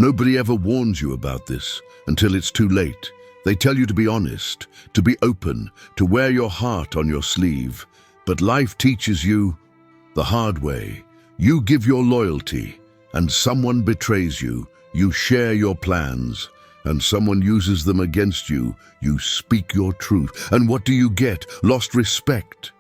Nobody ever warns you about this until it's too late. They tell you to be honest, to be open, to wear your heart on your sleeve. But life teaches you the hard way. You give your loyalty, and someone betrays you. You share your plans, and someone uses them against you. You speak your truth, and what do you get? Lost respect.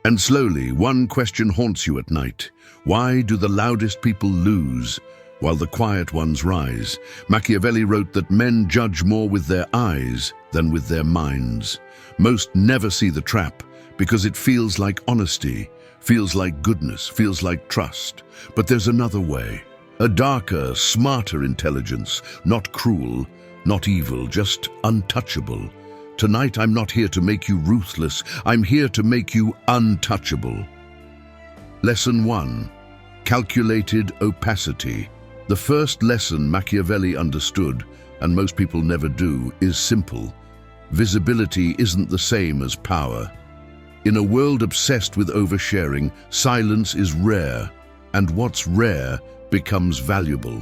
And slowly, one question haunts you at night. Why do the loudest people lose while the quiet ones rise? Machiavelli wrote that men judge more with their eyes than with their minds. Most never see the trap because it feels like honesty, feels like goodness, feels like trust. But there's another way, a darker, smarter intelligence, not cruel, not evil, just untouchable. Tonight, I'm not here to make you ruthless. I'm here to make you untouchable. Lesson 1. Calculated opacity. The first lesson Machiavelli understood, and most people never do, is simple. Visibility isn't the same as power. In a world obsessed with oversharing, silence is rare, and what's rare becomes valuable.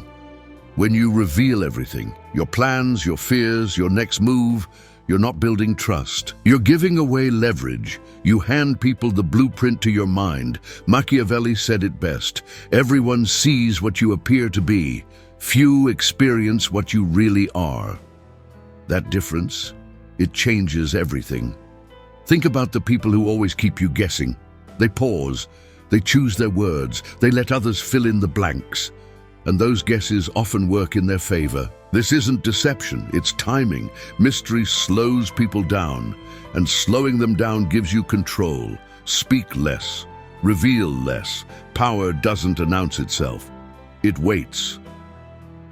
When you reveal everything, your plans, your fears, your next move, you're not building trust. You're giving away leverage. You hand people the blueprint to your mind. Machiavelli said it best. Everyone sees what you appear to be. Few experience what you really are. That difference, it changes everything. Think about the people who always keep you guessing. They pause. They choose their words. They let others fill in the blanks. And those guesses often work in their favor. This isn't deception, it's timing. Mystery slows people down, and slowing them down gives you control. Speak less, reveal less. Power doesn't announce itself, it waits.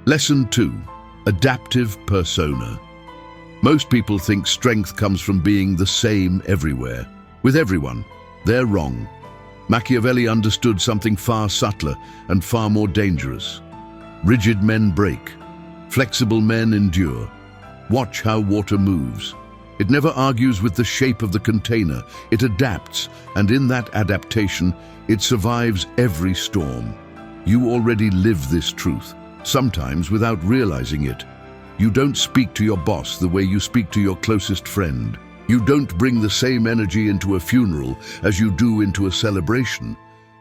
Lesson 2. Adaptive persona. Most people think strength comes from being the same everywhere, with everyone. They're wrong. Machiavelli understood something far subtler and far more dangerous. Rigid men break. Flexible men endure. Watch how water moves. It never argues with the shape of the container. It adapts, and in that adaptation, it survives every storm. You already live this truth, sometimes without realizing it. You don't speak to your boss the way you speak to your closest friend. You don't bring the same energy into a funeral as you do into a celebration.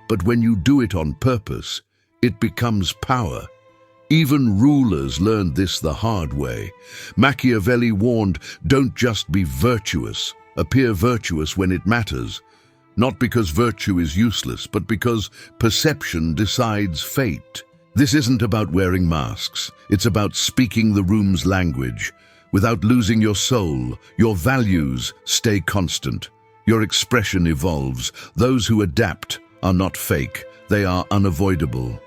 But when you do it on purpose, it becomes power. Even rulers learned this the hard way. Machiavelli warned, don't just be virtuous, appear virtuous when it matters. Not because virtue is useless, but because perception decides fate. This isn't about wearing masks. It's about speaking the room's language. Without losing your soul, your values stay constant. Your expression evolves. Those who adapt are not fake. They are unavoidable.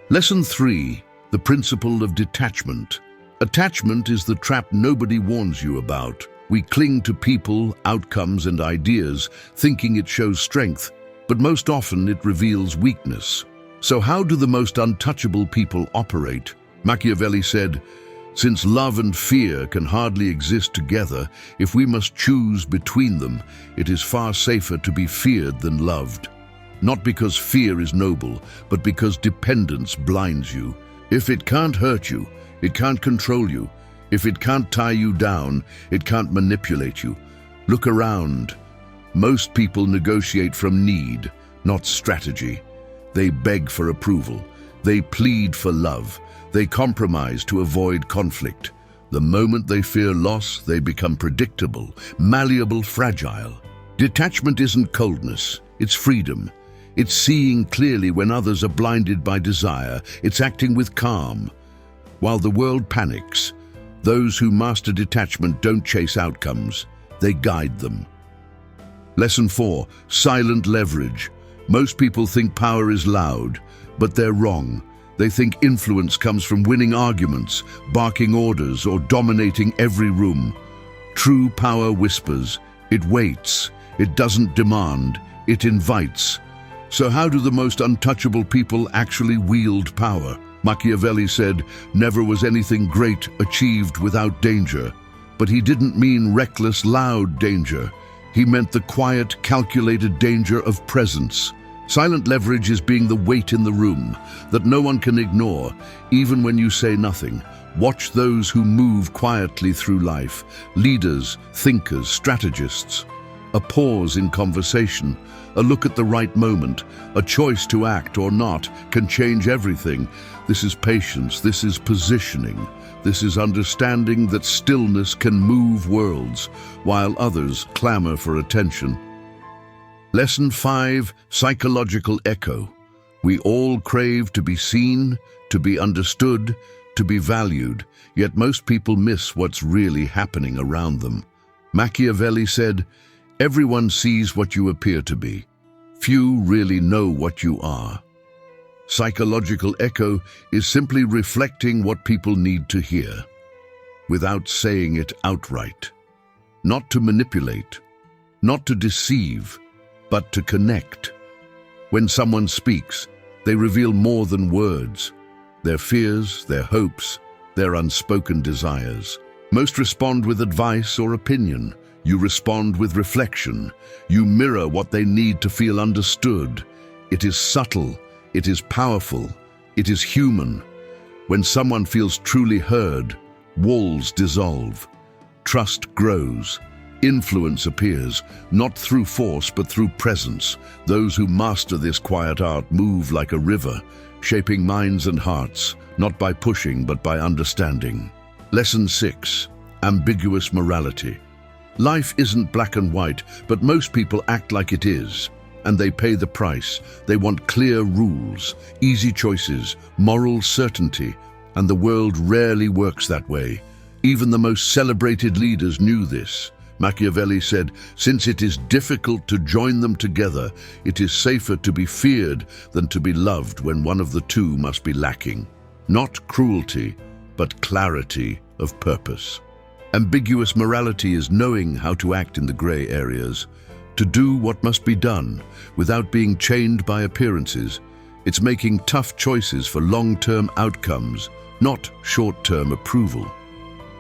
Lesson 3. The principle of detachment. Attachment is the trap nobody warns you about. We cling to people, outcomes, and ideas, thinking it shows strength, but most often it reveals weakness. So how do the most untouchable people operate? Machiavelli said, since love and fear can hardly exist together, if we must choose between them, it is far safer to be feared than loved. Not because fear is noble, but because dependence blinds you. If it can't hurt you, it can't control you. If it can't tie you down, it can't manipulate you. Look around. Most people negotiate from need, not strategy. They beg for approval. They plead for love. They compromise to avoid conflict. The moment they fear loss, they become predictable, malleable, fragile. Detachment isn't coldness, it's freedom. It's seeing clearly when others are blinded by desire. It's acting with calm. While the world panics, those who master detachment don't chase outcomes, they guide them. Lesson 4. Silent leverage. Most people think power is loud, but they're wrong. They think influence comes from winning arguments, barking orders, or dominating every room. True power whispers. It waits. It doesn't demand. It invites. So how do the most untouchable people actually wield power? Machiavelli said, never was anything great achieved without danger. But he didn't mean reckless, loud danger. He meant the quiet, calculated danger of presence. Silent leverage is being the weight in the room that no one can ignore, even when you say nothing. Watch those who move quietly through life, leaders, thinkers, strategists. A pause in conversation, a look at the right moment, a choice to act or not can change everything. This is patience, this is positioning, this is understanding that stillness can move worlds while others clamor for attention. Lesson 5, Psychological Echo. We all crave to be seen, to be understood, to be valued, yet most people miss what's really happening around them. Machiavelli said, "Everyone sees what you appear to be. Few really know what you are." Psychological echo is simply reflecting what people need to hear, without saying it outright. Not to manipulate, not to deceive, but to connect. When someone speaks, they reveal more than words. Their fears, their hopes, their unspoken desires. Most respond with advice or opinion. You respond with reflection. You mirror what they need to feel understood. It is subtle. It is powerful. It is human. When someone feels truly heard, walls dissolve. Trust grows. Influence appears, not through force but through presence. Those who master this quiet art move like a river, shaping minds and hearts, not by pushing but by understanding. Lesson 6, Ambiguous Morality. Life isn't black and white, but most people act like it is, and they pay the price. They want clear rules, easy choices, moral certainty, and the world rarely works that way. Even the most celebrated leaders knew this. Machiavelli said, "Since it is difficult to join them together, it is safer to be feared than to be loved when one of the two must be lacking." Not cruelty, but clarity of purpose. Ambiguous morality is knowing how to act in the gray areas, to do what must be done without being chained by appearances. It's making tough choices for long-term outcomes, not short-term approval.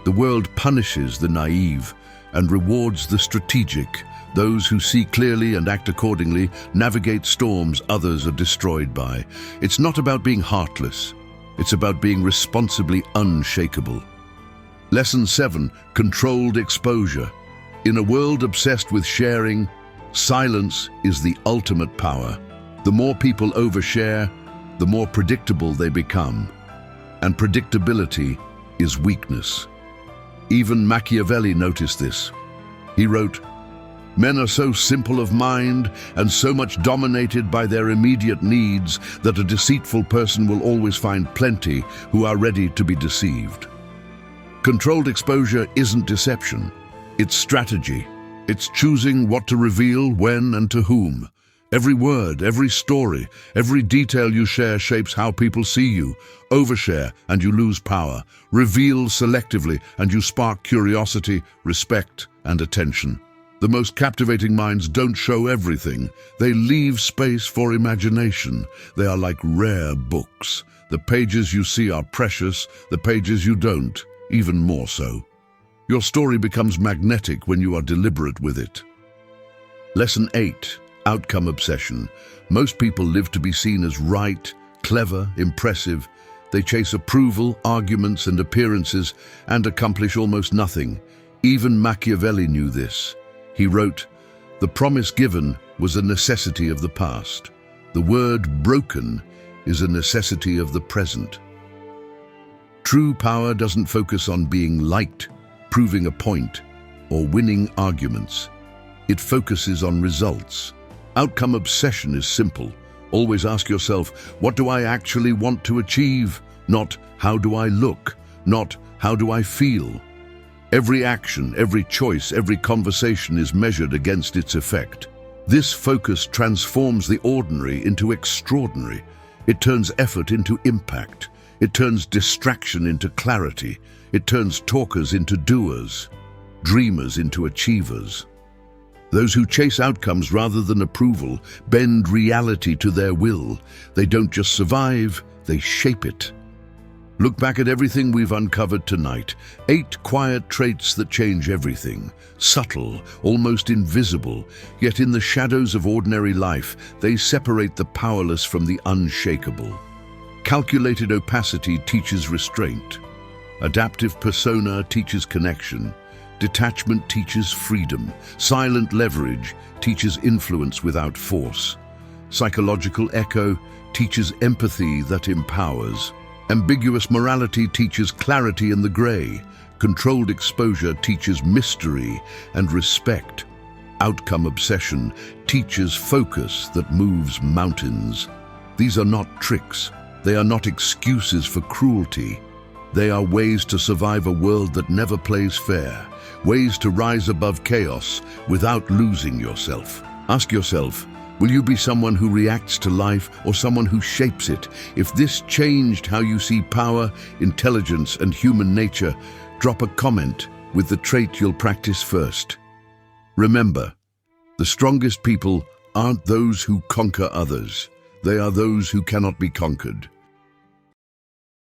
The world punishes the naive and rewards the strategic. Those who see clearly and act accordingly navigate storms others are destroyed by. It's not about being heartless. It's about being responsibly unshakable. Lesson 7, Controlled Exposure. In a world obsessed with sharing, silence is the ultimate power. The more people overshare, the more predictable they become. And predictability is weakness. Even Machiavelli noticed this. He wrote, "Men are so simple of mind and so much dominated by their immediate needs that a deceitful person will always find plenty who are ready to be deceived." Controlled exposure isn't deception. It's strategy. It's choosing what to reveal, when, and to whom. Every word, every story, every detail you share shapes how people see you. Overshare and you lose power. Reveal selectively and you spark curiosity, respect, and attention. The most captivating minds don't show everything. They leave space for imagination. They are like rare books. The pages you see are precious, the pages you don't, even more so. Your story becomes magnetic when you are deliberate with it. Lesson 8. Outcome obsession. Most people live to be seen as right, clever, impressive. They chase approval, arguments, and appearances and accomplish almost nothing. Even Machiavelli knew this. He wrote, "The promise given was a necessity of the past. The word broken is a necessity of the present." True power doesn't focus on being liked, proving a point, or winning arguments. It focuses on results. Outcome obsession is simple. Always ask yourself, what do I actually want to achieve? Not how do I look? Not how do I feel? Every action, every choice, every conversation is measured against its effect. This focus transforms the ordinary into extraordinary. It turns effort into impact. It turns distraction into clarity. It turns talkers into doers, dreamers into achievers. Those who chase outcomes rather than approval bend reality to their will. They don't just survive, they shape it. Look back at everything we've uncovered tonight. 8 quiet traits that change everything. Subtle, almost invisible, yet in the shadows of ordinary life, they separate the powerless from the unshakable. Calculated opacity teaches restraint. Adaptive persona teaches connection. Detachment teaches freedom. Silent leverage teaches influence without force. Psychological echo teaches empathy that empowers. Ambiguous morality teaches clarity in the gray. Controlled exposure teaches mystery and respect. Outcome obsession teaches focus that moves mountains. These are not tricks. They are not excuses for cruelty. They are ways to survive a world that never plays fair. Ways to rise above chaos without losing yourself. Ask yourself, will you be someone who reacts to life or someone who shapes it? If this changed how you see power, intelligence, and human nature, drop a comment with the trait you'll practice first. Remember, the strongest people aren't those who conquer others. They are those who cannot be conquered.